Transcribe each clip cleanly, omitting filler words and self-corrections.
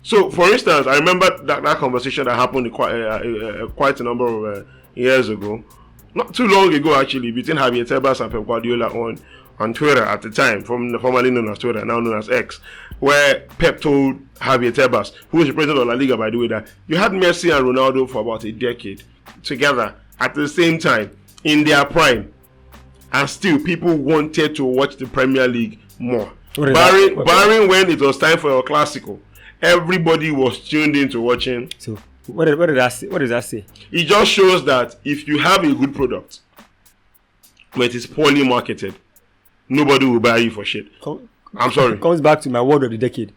So, for instance, I remember that conversation that happened quite a number of years ago. Not too long ago, actually, between Javier Tebas and Pep Guardiola on Twitter at the time, formerly known as Twitter, now known as X, where Pep told Javier Tebas, who was the president of La Liga, by the way, that you had Messi and Ronaldo for about a decade together at the same time in their prime, and still people wanted to watch the Premier League more. Barring when it was time for El Clasico, everybody was tuned into watching. So what did that say? What does that say? It just shows that if you have a good product, but it is poorly marketed, nobody will buy you for shit. I'm sorry. It comes back to my word of the decade.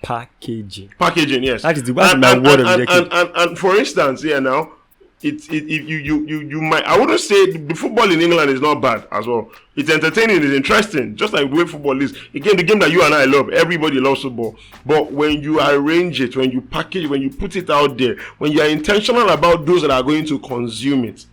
Packaging. Packaging, yes. That is my word of the decade. And for instance, here now, you might, I wouldn't say the football in England is not bad as well. It's entertaining, it's interesting, just like the way football is. Again, the game that you and I love, everybody loves football. But when you arrange it, when you package it, when you put it out there, when you are intentional about those that are going to consume it,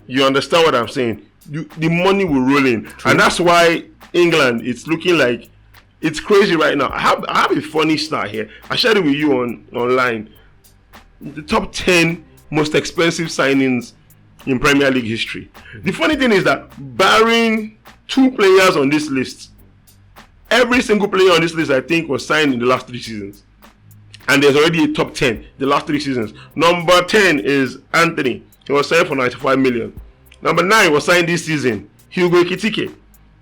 you understand what I'm saying? The money will roll in. True. And that's why England, it's looking like it's crazy right now. I have a funny stat here. I shared it with you online. The top 10 most expensive signings in Premier League history. The funny thing is that barring 2 players on this list, every single player on this list I think was signed in the last 3 seasons. And there's already a top 10 the last 3 seasons. Number 10 is Anthony. He was signed for 95 million. Number 9 was signed this season, Hugo Ekitike.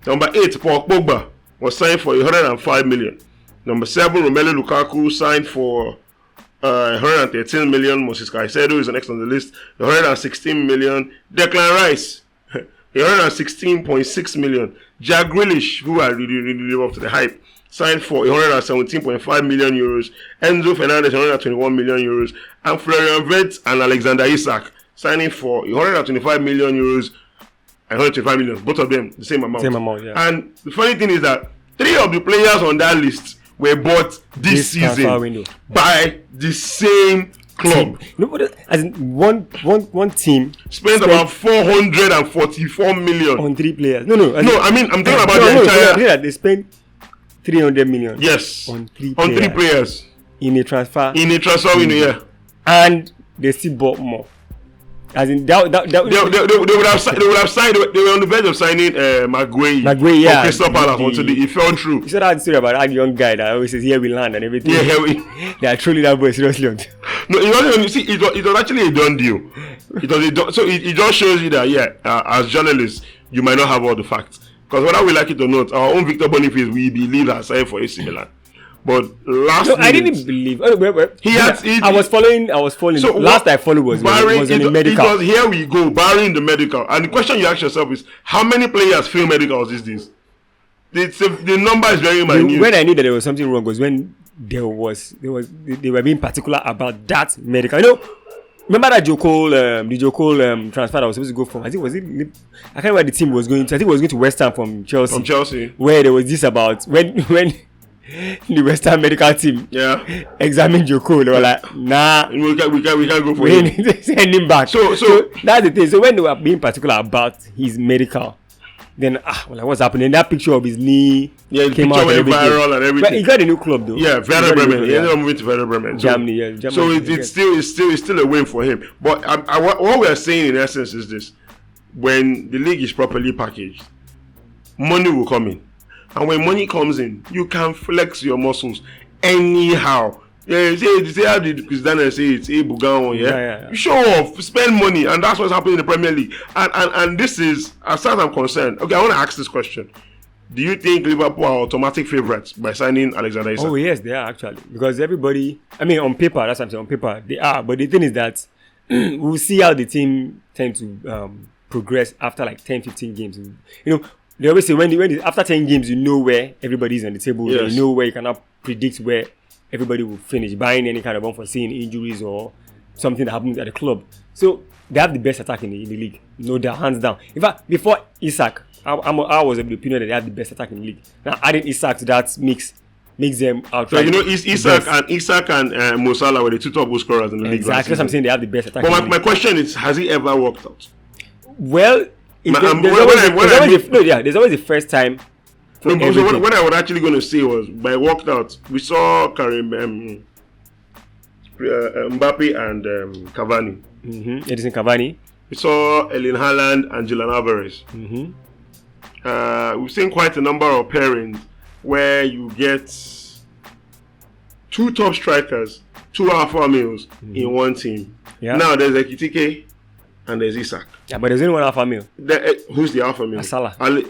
Number 8, Paul Pogba, was signed for 105 million. Number 7, Romelu Lukaku, signed for 113 million. Moses Caicedo is the next on the list, 116 million. Declan Rice, 116.6 million. Jack Grealish, who I really live up to the hype, signed for 117.5 million euros. Enzo Fernandez, 121 million euros. And Florian Wirtz and Alexander Isak, signing for 125 million euros and 125 million. Both of them, the same amount. Yeah. And the funny thing is that 3 of the players on that list were bought this season by the same club. As in one team spent about 444 million on 3 players. I'm talking about the entire. They spent 300 million. Yes, on 3 players in a transfer window. Yeah, and they still bought more. As in they would have signed. They were on the verge of signing Guehi from Crystal Palace until it fell through. You saw that story about that young guy that always says, "Here we land" and everything. Yeah, here we. They are truly that boy seriously. No, it wasn't. You see, it was actually a done deal. It just shows you that as journalists, you might not have all the facts, because whether we like it or not, our own Victor Boniface, we believe, has signed for AC Milan. But I didn't believe. I was following. So last I followed was in the medical. Because here we go, barring the medical. And the question you ask yourself is, how many players fail medicals these days? The number is very minute. When I knew that there was something wrong was when they were being particular about that medical. Remember that Joe Cole transfer that was supposed to go from? I think I can't remember where the team was going to. I think it was going to West Ham from Chelsea. Where there was this about when the West Ham medical team examined Joe Cole, they were like, nah, we can't go for him. We need to send him back. So that's the thing. So when they were being particular about his medical, then what's happening? That picture of his knee came out went viral and everything. But he got a new club though. Yeah, Werder Bremen. He ended up moving to Werder Bremen. Germany. So it's still a win for him. But what we are saying in essence is this: when the league is properly packaged, money will come in. And when money comes in, you can flex your muscles anyhow. Yeah, say how did Chris Daniel say it's a Bugan, yeah? You show off, spend money, and that's what's happening in the Premier League. And this is, as far as I'm concerned, okay, I want to ask this question. Do you think Liverpool are automatic favourites by signing Alexander Isak? Oh yes, they are actually. Because everybody, on paper, that's what I'm saying, on paper, they are. But the thing is that we'll see how the team tend to progress after like 10, 15 games. They always say when after 10 games, you know where everybody's on the table. Yes. You know where you cannot predict where everybody will finish, barring any kind of unforeseen injuries or something that happens at the club. So they have the best attack in the league. No, they're hands down. In fact, before Isak, I was of the opinion that they have the best attack in the league. Now adding Isak to that makes them outright. So Isak and Mo Salah were the 2 top goal scorers in the league. Exactly, that's what I'm saying. They have the best attack. But my question is, has he ever worked out? Well. There's always the first time. What I was actually going to say was, by walked out, we saw Karim Mbappe and Cavani. Edison Cavani. We saw Erling Haaland and Julian Alvarez. We've seen quite a number of pairings where you get 2 top strikers, 2 alpha males in one team. Yeah. Now there's Ekitike and there's Isak. Yeah, but there's only one alpha male. Who's the alpha male? Salah. No.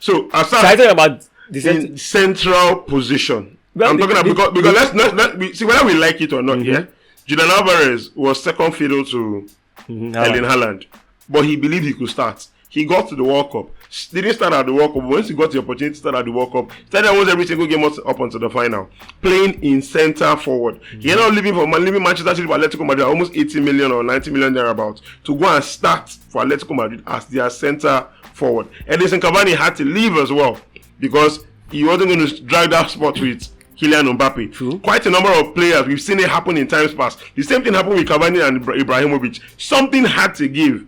So Salah. So I talking about in central position. Well, I'm talking about because let's see whether we like it or not. Yeah, Julian Alvarez was second fiddle to Erling Haaland, but he believed he could start. He got to the World Cup. Didn't start at the World Cup. Once he got the opportunity to start at the World Cup, started almost every single game up until the final, playing in centre forward. He ended up leaving Manchester City for Atletico Madrid almost 80 million or 90 million thereabouts to go and start for Atletico Madrid as their centre forward. Edison Cavani had to leave as well because he wasn't going to drag that spot with Kylian Mbappe. True. Quite a number of players, we've seen it happen in times past. The same thing happened with Cavani and Ibrahimovic. Something had to give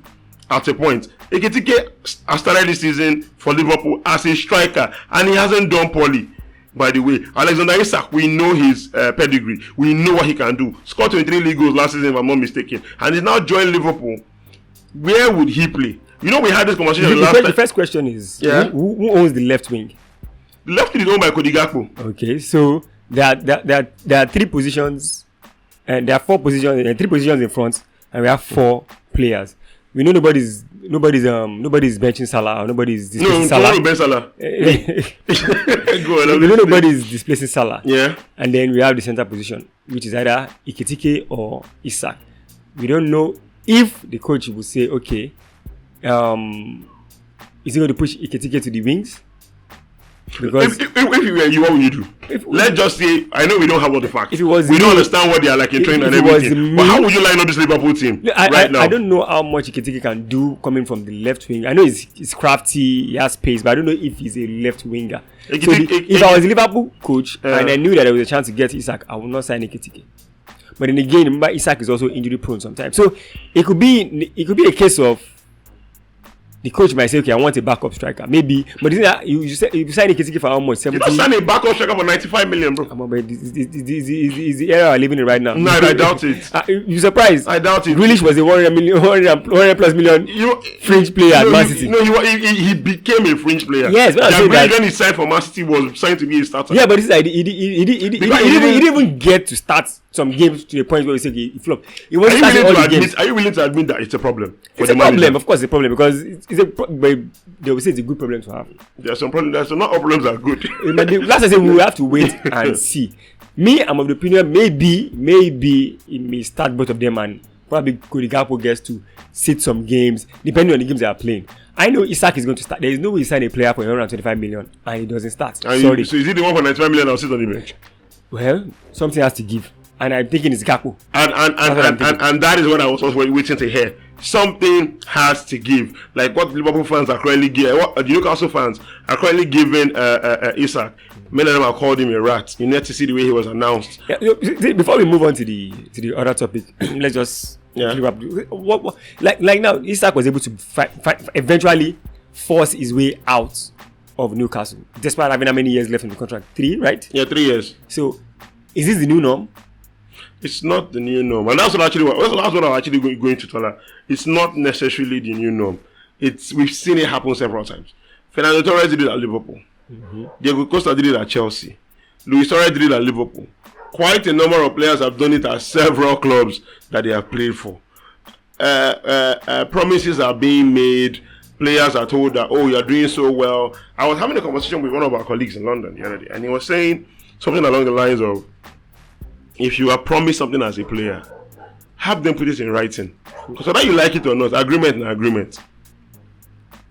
at a point. Ekitike has started this season for Liverpool as a striker, and he hasn't done poorly. By the way, Alexander Isak, we know his pedigree. We know what he can do. Scored 23 league goals last season, if I'm not mistaken. And he's now joined Liverpool. Where would he play? You know, we had this conversation last time. The first question is, Yeah. who owns the left wing? The left is owned by Cody Gakpo. Okay, so there are 3 positions, and there are 4 positions, 3 positions in front, and we have 4 players. We know nobody's benching Salah or nobody's displacing Salah. No, Ben Salah. Go on, We know nobody's displacing Salah. Yeah. And then we have the center position, which is either Ekitike or Isak. We don't know if the coach will say, okay, is he going to push Ekitike to the wings? Because if you were you, what would you do? Let's just say, I know we don't have all the facts. If it was we me, don't understand what they are like in training and if it was everything. me- But how would you line up this Liverpool team right now? I don't know how much Ekitike can do coming from the left wing. I know he's crafty, he has pace, but I don't know if he's a left winger. If I was a Liverpool coach and I knew that there was a chance to get Isak, I would not sign Ekitike. But then again, remember Isak is also injury prone sometimes. So it could be a case of the coach might say, okay, I want a backup striker. Maybe, but isn't that, you sign Ekitike for how much? 70? You don't sign a backup striker for 95 million, bro. Come on, but this is the era we're living in right now. No, I doubt it. You surprised? I doubt it. Grealish was a 100 plus million fringe player at Man City. He became a fringe player. Yes, but I'm saying that when he signed for Man City, was signed to be a starter. Yeah, but this is he didn't even get to start some games to the point where we say he flopped. He wasn't starting all the games. Are you willing to admit that it's a problem? It's a problem, of course, it's a problem because but they will say it's a good problem to have. There's some problems. There's not all problems are good. Last I said we will have to wait and see. Me, I'm of the opinion maybe he may start both of them and probably Cody Gakpo gets to sit some games depending on the games they are playing. I know Isak is going to start. There is no way he sign a player for 125 million and he doesn't start. Sorry. So is he the one for 95 million or sit on the bench? Well, something has to give. And I'm thinking it's Gakpo. And that is what I was also waiting to hear. Something has to give. Like what Liverpool fans are currently giving, what the Newcastle fans are currently giving Isak. Many of them have called him a rat. You need to see the way he was announced. Yeah, before we move on to the other topic, let's just clear up. What like now, Isak was able to eventually force his way out of Newcastle, despite having how many years left in the contract? 3, right? Yeah, 3 years. So, is this the new norm? It's not the new norm, and that's what I'm actually going to tell her. It's not necessarily the new norm. We've seen it happen several times. Fernando Torres did it at Liverpool. Diego Costa did it at Chelsea. Luis Suarez did it at Liverpool. Quite a number of players have done it at several clubs that they have played for. Promises are being made. Players are told that, oh, you're doing so well. I was having a conversation with one of our colleagues in London the other day, and he was saying something along the lines of, if you are promised something as a player, have them put it in writing. Because whether you like it or not, agreement and agreement.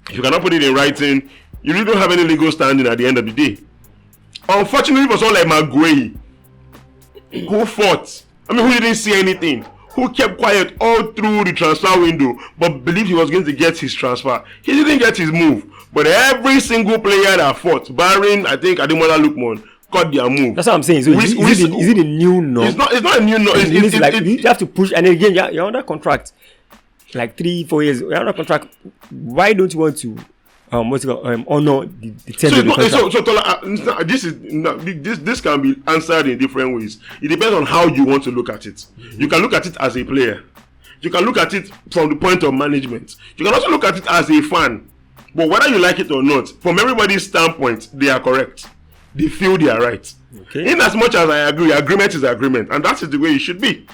If you cannot put it in writing, you really don't have any legal standing at the end of the day. Unfortunately, for someone like Guehi, who fought, who didn't see anything, who kept quiet all through the transfer window, but believed he was going to get his transfer. He didn't get his move. But every single player that fought, barring, I think, Ademola Lookman, got their move. That's what I'm saying. So is it a new norm? It's not a new norm. You have to push, and again, you're under contract. Like 3-4 years, you're under contract. Why don't you want to honor the terms So, of the contract. so Tola, this can be answered in different ways. It depends on how you want to look at it. You can look at it as a player. You can look at it from the point of management. You can also look at it as a fan. But whether you like it or not, from everybody's standpoint, they are correct. They feel they are right. Okay. In as much as I agree, agreement is agreement, and that is the way it should be.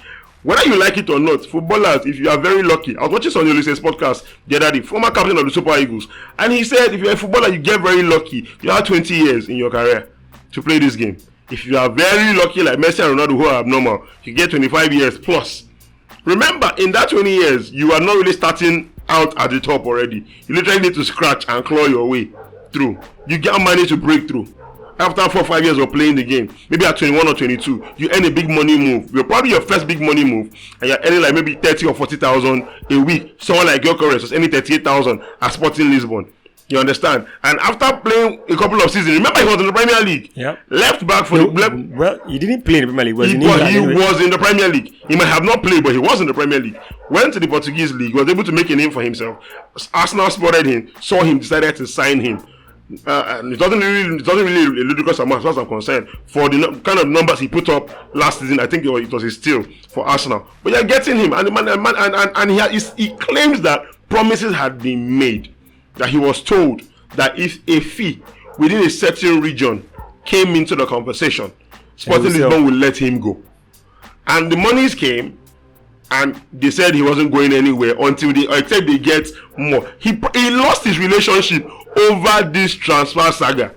Whether you like it or not, footballers, if you are very lucky, I was watching Sonny Olise's podcast the other day, former captain of the Super Eagles, and he said if you're a footballer, you get very lucky. You have 20 years in your career to play this game. If you are very lucky, like Messi and Ronaldo, who are abnormal, you get 25 years plus. Remember, in that 20 years, you are not really starting out at the top already. You literally need to scratch and claw your way through. You can't manage to break through. After 4 or 5 years of playing the game, maybe at 21 or 22, you earn a big money move. You're probably your first big money move, and you're earning like maybe 30 or 40,000 a week. Someone like Gyökeres was earning 38,000 at Sporting Lisbon. You understand? And after playing a couple of seasons, remember he was in the Premier League. Yeah. Left back for well, he didn't play in the Premier League. He was in the Premier League. He might have not played, but he was in the Premier League. Went to the Portuguese league, was able to make a name for himself. Arsenal spotted him, saw him, decided to sign him. And it doesn't really a ludicrous amount, as far as I'm concerned, for the kind of numbers he put up last season. I think it was a steal for Arsenal. But you're getting him, and the man, and he claims that promises had been made. That he was told that if a fee within a certain region came into the conversation, Sporting Lisbon will let him go. And the monies came, and they said he wasn't going anywhere except they get more. He lost his relationship over this transfer saga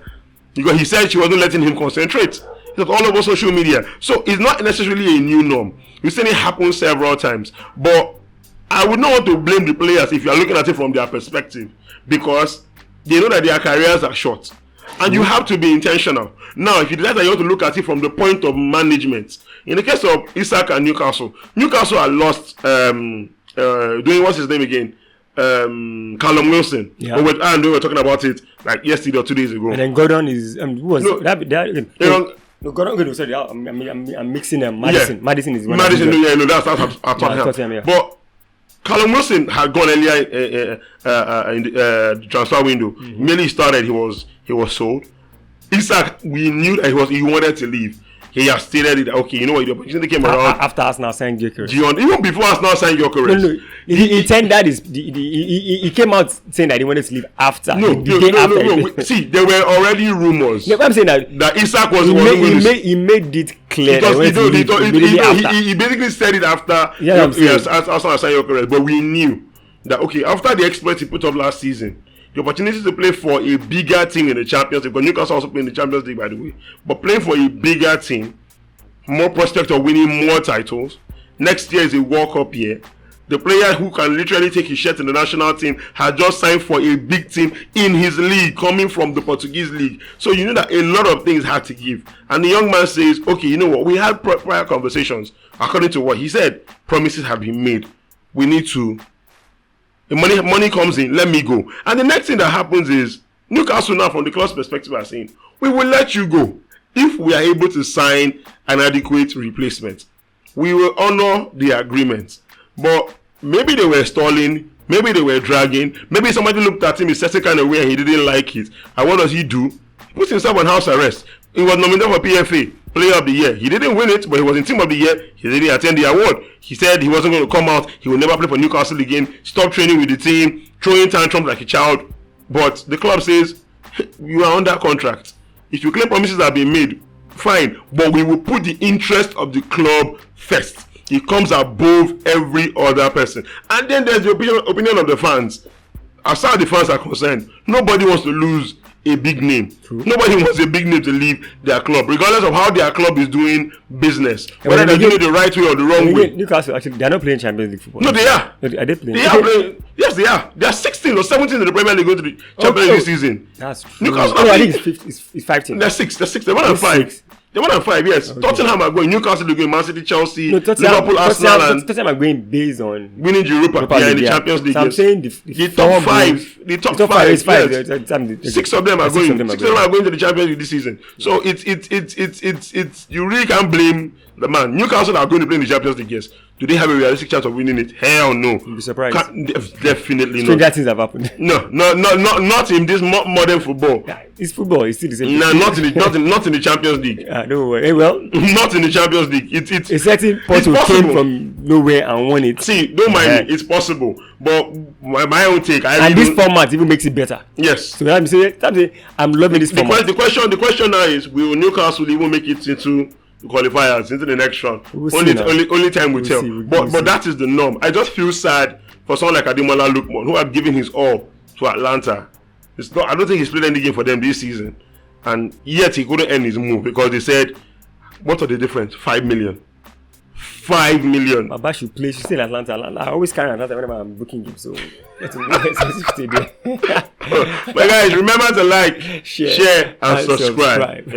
because he said she wasn't letting him concentrate. It's all over social media. So it's not necessarily a new norm. We've seen it happen several times. But I would not want to blame the players if you are looking at it from their perspective, because they know that their careers are short. And you have to be intentional. Now, if you decide that you want to look at it from the point of management, in the case of Isak and Newcastle had lost doing what's his name again? Callum Wilson. Yeah. And we were talking about it like yesterday or 2 days ago. And then Gordon is who was Gordon, sorry, I'm mixing them. Madison. Yeah. Madison is one. Madison, that's Tottenham. Yeah. But Callum Wilson had gone earlier in the transfer window. Immediately started, he was sold. Isak, we knew that he wanted to leave. He has stated it. Okay, you know what? The opportunity came around after Arsenal signed Gyökeres. Even before Arsenal signed Gyökeres. No. He came out saying that he wanted to leave after. No. See, there were already rumors. Yeah, I'm saying that Isak was he made it clear. He basically said it after. Yes, Arsenal signed Gyökeres. But we knew that after the exploits he put up last season, the opportunity to play for a bigger team in the Champions League, because Newcastle also playing in the Champions League, by the way, but playing for a bigger team, more prospect of winning more titles. Next year is a World Cup year. The player who can literally take his shirt in the national team had just signed for a big team in his league, coming from the Portuguese league. So you know that a lot of things had to give. And the young man says, okay, you know what? We had prior conversations. According to what he said, promises have been made. We need to... The money comes in, let me go. And the next thing that happens is, Newcastle now, from the club's perspective, are saying, we will let you go if we are able to sign an adequate replacement. We will honor the agreement. But maybe they were stalling, maybe they were dragging, maybe somebody looked at him in a certain kind of way and he didn't like it. And what does he do? He puts himself on house arrest. He was nominated for PFA, Player of the Year. He didn't win it, but he was in Team of the Year. He didn't attend the award. He said he wasn't going to come out. He will never play for Newcastle again. Stop training with the team, throwing tantrums like a child. But the club says, you are under contract. If you claim promises have been made, fine. But we will put the interest of the club first. It comes above every other person. And then there's the opinion of the fans. As far as the fans are concerned, nobody wants to lose a big name. True. Nobody wants a big name to leave their club, regardless of how their club is doing business. Whether they're doing it the right way or the wrong way. Newcastle, actually, they're not playing Champions League football. No, they are. Are they playing? They are playing. Yes, they are. They are 16 or 17 in the Premier League going to the Champions League season. That's true. Newcastle, I think it's 5 teams. They're 6. They're 1 and 5. They're 1 and 5, yes. Okay. Tottenham are going. Newcastle are going. Man City, Chelsea, Liverpool, Arsenal, and Tottenham are going based on winning Europa in the Champions League. So I'm saying the top 5. The top 5 is 5. Yes. 6 of them are going. 6 of them are going to the Champions League this season. So it's you really can't blame the man, Newcastle are going to play in the Champions League. Yes. Do they have a realistic chance of winning it? Hell no. You'll be surprised. Definitely not. Stranger things have happened. No, not in this modern football. Yeah, it's football. It's still the same. No, not in the Champions League. Don't worry. Well, not in the Champions League. It's a certain Porto came from nowhere and won it. See, don't mind me. It's possible, but my own take. This format even makes it better. Yes. So I'm saying, I'm loving this format. The question now is, will Newcastle even make it into the qualifiers, into the next round? Only time will tell. But that is the norm. I just feel sad for someone like Ademola Lookman, who have given his all to Atlanta. I don't think he's played any game for them this season, and yet he couldn't end his move because they said, what are the difference? 5 million. 5 million. Baba should play. She's still in Atlanta. I always carry Atlanta whenever I'm booking games. So let him. My guys, remember to like, share and subscribe.